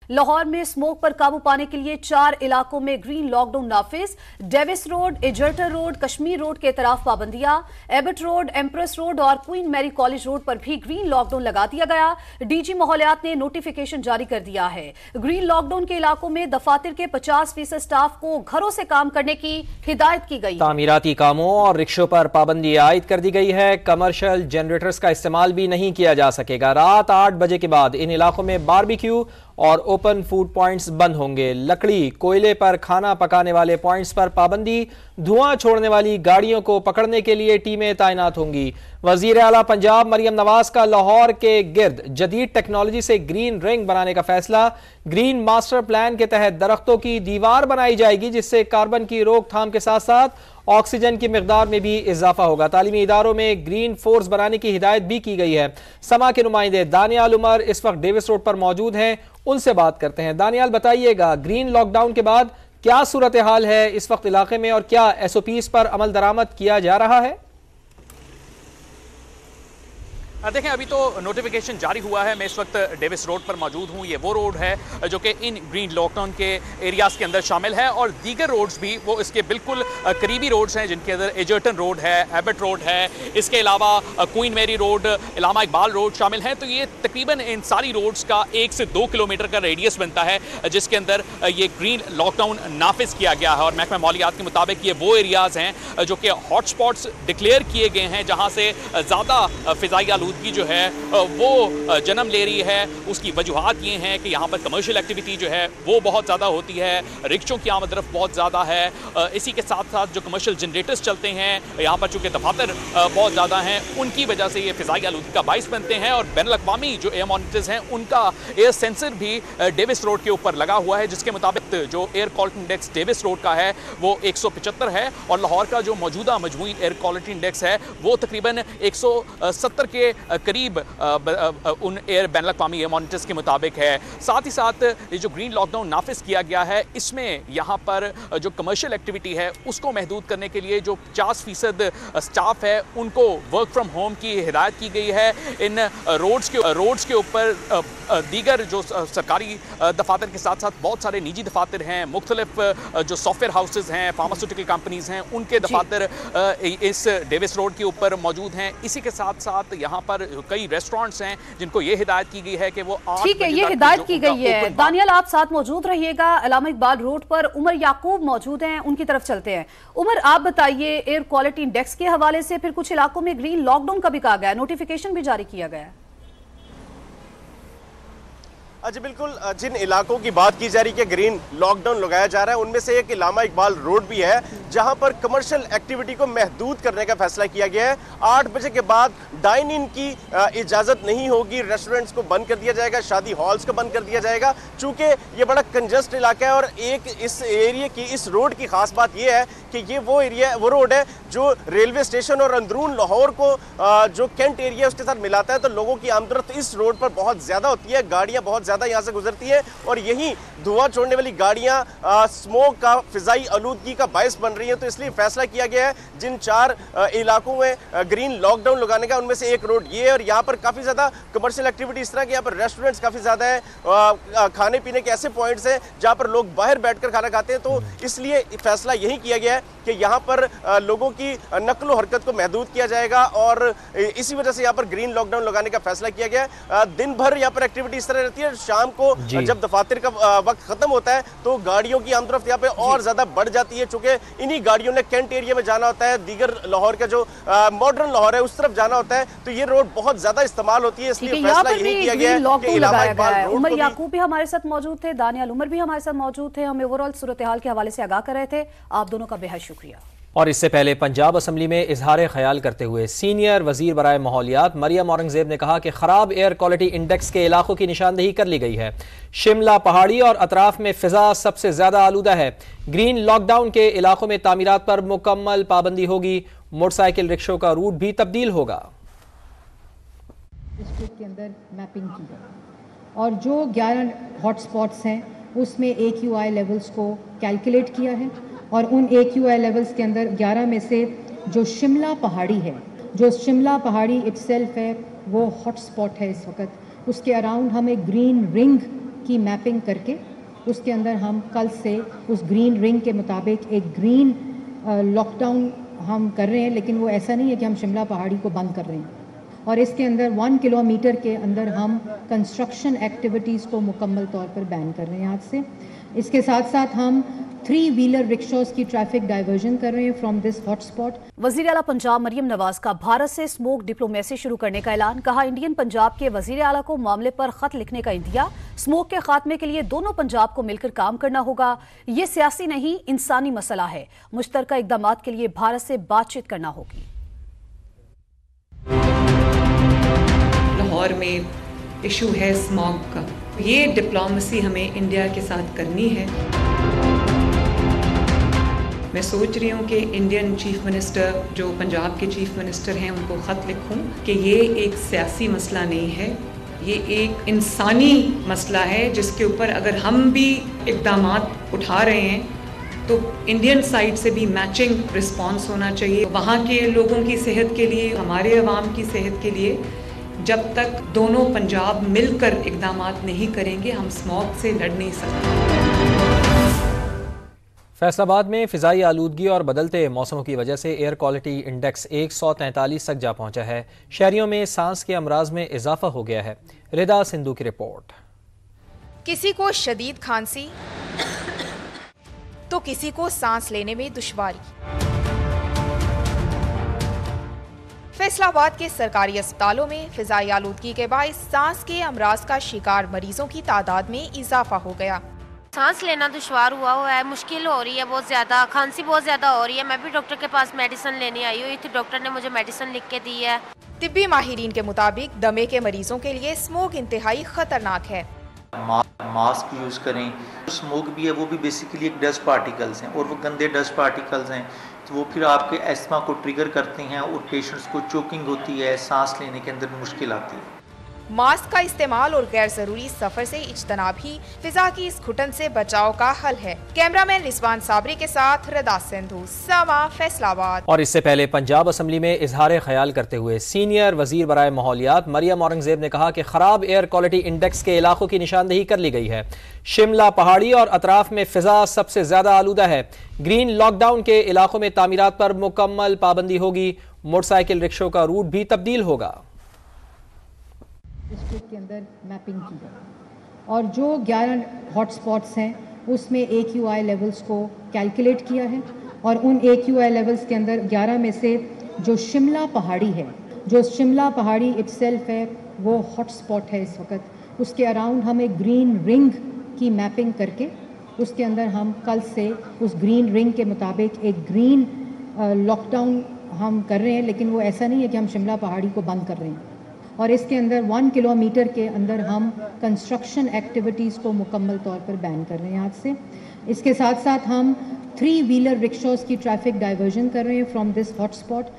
لاہور میں سموک پر قابو پانے کے لیے 4 علاقوں میں گرین لاک ڈاؤن نافذ۔ Davis road, Egerton road, Kashmir road کے اطراف پابندیاں، ایبٹ روڈ، ایمپریس روڈ اور کوئین میری کالج روڈ پر بھی گرین لاک ڈاؤن لگا دیا گیا۔ ڈی جی ماحولیات نے نوٹیفیکیشن جاری کر دیا ہے۔ گرین لاک ڈاؤن کے علاقوں میں دفاتر کے 50% سٹاف کو گھروں سے کام کرنے کی ہدایت کی گئی۔ تعمیراتی کاموں اور رکشوں پر پابندی عائد کر دی گئی ہے۔ کمرشل جنریٹرز کا استعمال بھی نہیں کیا جا سکے گا۔ رات 8 بجے کے بعد ان علاقوں میں باربیکیو اور اوپن فوڈ پوائنٹس بند ہوں گے۔ لکڑی، کوئلے پر کھانا پکانے والے پوائنٹس پر پابندی۔ دھواں چھوڑنے والی گاڑیوں کو پکڑنے کے لیے ٹیمیں تعینات ہوں گی۔ وزیر اعلیٰ پنجاب مریم نواز کا لاہور کے گرد جدید ٹیکنالوجی سے گرین رنگ بنانے کا فیصلہ۔ گرین ماسٹر پلان کے تحت درختوں کی دیوار بنائی جائے گی جس سے کاربن کی روک تھام کے ساتھ ساتھ آکسیجن کی مقدار میں بھی اضافہ ہوگا۔ تعلیمی اداروں میں گرین فورس بنانے کی ہدایت بھی کی گئی ہے۔ سما کے نمائندے دانیال عمر اس وقت ڈیوس روڈ پر موجود ہیں، ان سے بات کرتے ہیں۔ دانیال، بتائیے گا گرین لاک ڈاؤن کے بعد کیا صورتحال ہے اس وقت علاقے میں اور کیا ایس او پیز پر عمل درآمد کیا جا رہا ہے؟ دیکھیں، ابھی تو نوٹیفیکیشن جاری ہوا ہے۔ میں اس وقت ڈیوس روڈ پر موجود ہوں۔ یہ وہ روڈ ہے جو کہ ان گرین لاک ڈاؤن کے ایریاز کے اندر شامل ہے، اور دیگر روڈز بھی وہ اس کے بالکل قریبی روڈز ہیں جن کے اندر ایجرٹن روڈ ہے، ایبٹ روڈ ہے، اس کے علاوہ کوئین میری روڈ، علامہ اقبال روڈ شامل ہیں۔ تو یہ تقریباً ان ساری روڈز کا 1 سے 2 کلومیٹر کا ریڈیس بنتا ہے جس کے اندر یہ گرین لاک ڈاؤن نافذ کیا گیا ہے، اور محکمہ ماحولیات کے مطابق یہ وہ ایریاز ہیں جو کہ ہاٹ سپاٹس ڈکلیئر کیے گئے ہیں جہاں سے زیادہ فضائی آلودگی جو ہے وہ جنم لے رہی ہے۔ اس کی وجوہات یہ ہیں کہ یہاں پر کمرشل ایکٹیویٹی جو ہے وہ بہت زیادہ ہوتی ہے، رکشوں کی آمد رفت بہت زیادہ ہے، اسی کے ساتھ ساتھ جو کمرشل جنریٹرز چلتے ہیں یہاں پر چونکہ دفاتر بہت زیادہ ہیں، ان کی وجہ سے یہ فضائی آلودگی کا باعث بنتے ہیں۔ اور بین الاقوامی جو ایئر مانیٹرز ہیں ان کا ایئر سینسر بھی ڈیوس روڈ کے اوپر لگا ہوا ہے، جس کے مطابق جو air quality index Davis road کا ہے وہ 175 ہے، اور لاہور کا جو موجودہ مجموعی ایئر کوالٹی انڈیکس ہے وہ تقریباً 170 کے قریب ان ایئر بین الاقوامی ایئر مانیٹرز کے مطابق ہے۔ ساتھ ہی ساتھ یہ جو گرین لاک ڈاؤن نافذ کیا گیا ہے اس میں یہاں پر جو کمرشل ایکٹیویٹی ہے اس کو محدود کرنے کے لیے جو 50% سٹاف ہے ان کو ورک فرام ہوم کی ہدایت کی گئی ہے۔ ان روڈز کے اوپر دیگر جو سرکاری دفاتر کے ساتھ ساتھ بہت سارے نجی دفاتر ہیں، مختلف جو سافٹ ویئر ہاؤسز ہیں، فارماسیوٹیکل کمپنیز ہیں، ان کے دفاتر اس ڈیوس روڈ کے اوپر موجود ہیں۔ اسی کے ساتھ ساتھ یہاں پر کئی ریسٹورانٹس ہیں جن کو یہ ہدایت کی گئی ہے کہ وہ 8 ٹھیک ہے، یہ ہدایت کی گئی ہے۔ دانیال، آپ ساتھ موجود رہیے گا۔ علامہ اقبال روڈ پر عمر یعقوب موجود ہیں، ان کی طرف چلتے ہیں۔ عمر، آپ بتائیے ایئر کوالٹی انڈیکس کے حوالے سے پھر کچھ علاقوں میں گرین لاک ڈاؤن کا بھی کہا گیا ہے، نوٹیفیکیشن بھی جاری کیا گیا ہے۔ جی بالکل، جن علاقوں کی بات کی جا رہی ہے کہ گرین لاک ڈاؤن لگایا جا رہا ہے ان میں سے ایک علامہ اقبال روڈ بھی ہے جہاں پر کمرشل ایکٹیویٹی کو محدود کرنے کا فیصلہ کیا گیا ہے۔ 8 بجے کے بعد ڈائن ان کی اجازت نہیں ہوگی، ریسٹورنٹس کو بند کر دیا جائے گا، شادی ہالز کو بند کر دیا جائے گا، چونکہ یہ بڑا کنجسٹ علاقہ ہے۔ اور ایک اس ایریے کی، اس روڈ کی خاص بات یہ ہے کہ یہ وہ روڈ ہے جو ریلوے اسٹیشن اور اندرون لاہور کو جو کینٹ ایریا اس کے ساتھ ملاتا ہے، تو لوگوں کی آمد و رفت اس روڈ پر بہت زیادہ ہوتی ہے، گاڑیاں بہت زیادہ یہاں سے گزرتی ہے، اور یہی دھواں چھوڑنے والی گاڑیاں سموک کا، فضائی آلودگی کا باعث بن رہی ہیں۔ تو اس لیے فیصلہ کیا گیا ہے جن 4 علاقوں میں گرین لاک ڈاؤن لگانے کا ان میں سے ایک روڈ یہ ہے، اور یہاں پر کافی زیادہ کمرشل ایکٹیویٹی اس طرح کہ یہاں پر ریسٹورنٹس کافی زیادہ ہے، کھانے پینے کے ایسے پوائنٹس ہیں جہاں پر لوگ باہر بیٹھ کر کھانا کھاتے ہیں۔ تو اس لیے فیصلہ یہی کیا گیا ہے کہ یہاں پر لوگوں کی نقل و حرکت کو محدود کیا جائے گا، اور اسی وجہ سے یہاں پر گرین لاک ڈاؤن لگانے کا فیصلہ کیا گیا ہے۔ دن بھر یہاں پر ایکٹیویٹی اس طرح رہتی ہے، شام کو جب دفاتر کا وقت ختم ہوتا ہے تو گاڑیوں کی آمد و رفت یہاں پہ اور زیادہ بڑھ جاتی ہے، چونکہ انہی گاڑیوں نے کینٹ ایریا میں جانا ہوتا ہے، دیگر لاہور کا جو ماڈرن لاہور ہے اس طرف جانا ہوتا ہے، تو یہ روڈ بہت زیادہ استعمال ہوتی ہے۔ اس لیے فیصلہ یہی کیا گیا ہے کہ علامہ اقبال روڈ کو عمر یعقوب بھی ہمارے ساتھ موجود تھے، دانیال عمر بھی ہمارے ساتھ موجود تھے، ہمیں اوورآل صورتحال کے حوالے سے آگاہ کر رہے تھے۔ آپ دونوں کا بے حد شکریہ۔ اور اس سے پہلے پنجاب اسمبلی میں اظہار خیال کرتے ہوئے سینئر وزیر برائے ماحولیات مریم اورنگزیب نے کہا کہ خراب ایئر کوالٹی انڈیکس کے علاقوں کی نشاندہی کر لی گئی ہے۔ شملہ پہاڑی اور اطراف میں فضا سب سے زیادہ آلودہ ہے۔ گرین لاک ڈاؤن کے علاقوں میں تعمیرات پر مکمل پابندی ہوگی۔ موٹر سائیکل رکشوں کا روٹ بھی تبدیل ہوگا۔ ڈسٹرکٹ کے اندر میپنگ کی ہے اور جو 11 ہاٹ سپاٹس ہیں اس میں AQI لیولز کو کیلکولیٹ کیا ہے، اور ان AQI لیولز کے اندر 11 میں سے جو شملہ پہاڑی ہے، جو شملہ پہاڑی اٹ سیلف ہے وہ ہاٹ سپاٹ ہے اس وقت، اس کے اراؤنڈ ہم ایک گرین رنگ کی میپنگ کر کے اس کے اندر ہم کل سے اس گرین رنگ کے مطابق ایک گرین لاک ڈاؤن ہم کر رہے ہیں، لیکن وہ ایسا نہیں ہے کہ ہم شملہ پہاڑی کو بند کر رہے ہیں، اور اس کے اندر 1 کلومیٹر کے اندر ہم کنسٹرکشن ایکٹیویٹیز کو مکمل طور پر بین کر رہے ہیں آج سے۔ اس کے ساتھ ساتھ ہم 3 ویلر رکشاز کی ٹریفک ڈائیورژن کر رہے ہیں فرام دس ہاٹ اسپاٹ۔ وزیر اعلیٰ پنجاب مریم نواز کا بھارت سے اسموک ڈپلومیسی شروع کرنے کا اعلان، کہا انڈین پنجاب کے وزیر اعلیٰ کو معاملے پر خط لکھنے کا عندیہ، اسموک کے خاتمے کے لیے دونوں پنجاب کو مل کر کام کرنا ہوگا، یہ سیاسی نہیں انسانی مسئلہ ہے، مشترکہ اقدامات کے لیے بھارت سے بات چیت کرنا ہوگی۔ لاہور میں ایشو ہے اسموگ کا، یہ ڈپلومیسی ہمیں انڈیا کے ساتھ کرنی ہے۔ میں سوچ رہی ہوں کہ انڈین چیف منسٹر جو پنجاب کے چیف منسٹر ہیں ان کو خط لکھوں کہ یہ ایک سیاسی مسئلہ نہیں ہے، یہ ایک انسانی مسئلہ ہے جس کے اوپر اگر ہم بھی اقدامات اٹھا رہے ہیں تو انڈین سائڈ سے بھی میچنگ رسپانس ہونا چاہیے، وہاں کے لوگوں کی صحت کے لیے، ہمارے عوام کی صحت کے لیے۔ جب تک دونوں پنجاب مل کر اقدامات نہیں کریں گے ہم اسموگ سے لڑ نہیں سکتے۔ فیصل آباد میں فضائی آلودگی اور بدلتے موسموں کی وجہ سے ایئر کوالٹی انڈیکس 143 تک جا پہنچا ہے، شہریوں میں سانس کے امراض میں اضافہ ہو گیا ہے۔ ردا سندھو کی رپورٹ۔ کسی کو شدید کھانسی تو کسی کو سانس لینے میں دشواری۔ فیصل آباد کے سرکاری اسپتالوں میں فضائی آلودگی کے باعث سانس کے امراض کا شکار مریضوں کی تعداد میں اضافہ ہو گیا۔ سانس لینا دشوار ہوا ہے، مشکل ہو رہی ہے بہت زیادہ، کھانسی بہت زیادہ ہو رہی ہے۔ میں بھی ڈاکٹر کے پاس میڈیسن لینے آئی ہوئی تھی، ڈاکٹر نے مجھے میڈیسن لکھ کے دی ہے۔ طبی ماہرین کے مطابق دمے کے مریضوں کے لیے اسموگ انتہائی خطرناک ہے۔ ماسک یوز کریں، اسموک بھی ہے وہ بھی بیسیکلی ایک ڈسٹ پارٹیکلز ہیں، اور وہ گندے ڈسٹ پارٹیکلز ہیں تو وہ پھر آپ کے ایسما کو ٹریگر کرتے ہیں اور پیشنٹس کو چوکنگ ہوتی ہے، سانس لینے کے اندر مشکل آتی ہے۔ ماسک کا استعمال اور غیر ضروری سفر سے اجتناب ہی فضا کی اس گھٹن سے بچاؤ کا حل ہے۔ کیمرہ مین رضوان صابری کے ساتھ ردا سندھو، سما فیصل آباد۔ اور اس سے پہلے پنجاب اسمبلی میں اظہار خیال کرتے ہوئے سینئر وزیر برائے ماحولیات مریم اورنگزیب نے کہا کہ خراب ایئر کوالٹی انڈیکس کے علاقوں کی نشاندہی کر لی گئی ہے، شملہ پہاڑی اور اطراف میں فضا سب سے زیادہ آلودہ ہے، گرین لاک ڈاؤن کے علاقوں میں تعمیرات پر مکمل پابندی ہوگی، موٹر سائیکل رکشوں کا روٹ بھی تبدیل ہوگا۔ ڈسٹرکٹ کے اندر میپنگ کی ہے اور جو 11 ہاٹ سپاٹس ہیں اس میں AQI لیولز کو کیلکولیٹ کیا ہے، اور ان AQI لیولز کے اندر 11 میں سے جو شملہ پہاڑی ہے، جو شملہ پہاڑی اٹ سیلف ہے وہ ہاٹ سپاٹ ہے اس وقت، اس کے اراؤنڈ ہم ایک گرین رنگ کی میپنگ کر کے اس کے اندر ہم کل سے اس گرین رنگ کے مطابق ایک گرین لاک ڈاؤن ہم کر رہے ہیں، لیکن وہ ایسا نہیں ہے کہ ہم شملہ پہاڑی کو بند کر رہے ہیں، اور اس کے اندر 1 کلومیٹر کے اندر ہم کنسٹرکشن ایکٹیویٹیز کو مکمل طور پر بین کر رہے ہیں آج سے۔ اس کے ساتھ ساتھ ہم 3 ویلر رکشاز کی ٹریفک ڈائیورژن کر رہے ہیں فرام دس ہاٹ اسپاٹ۔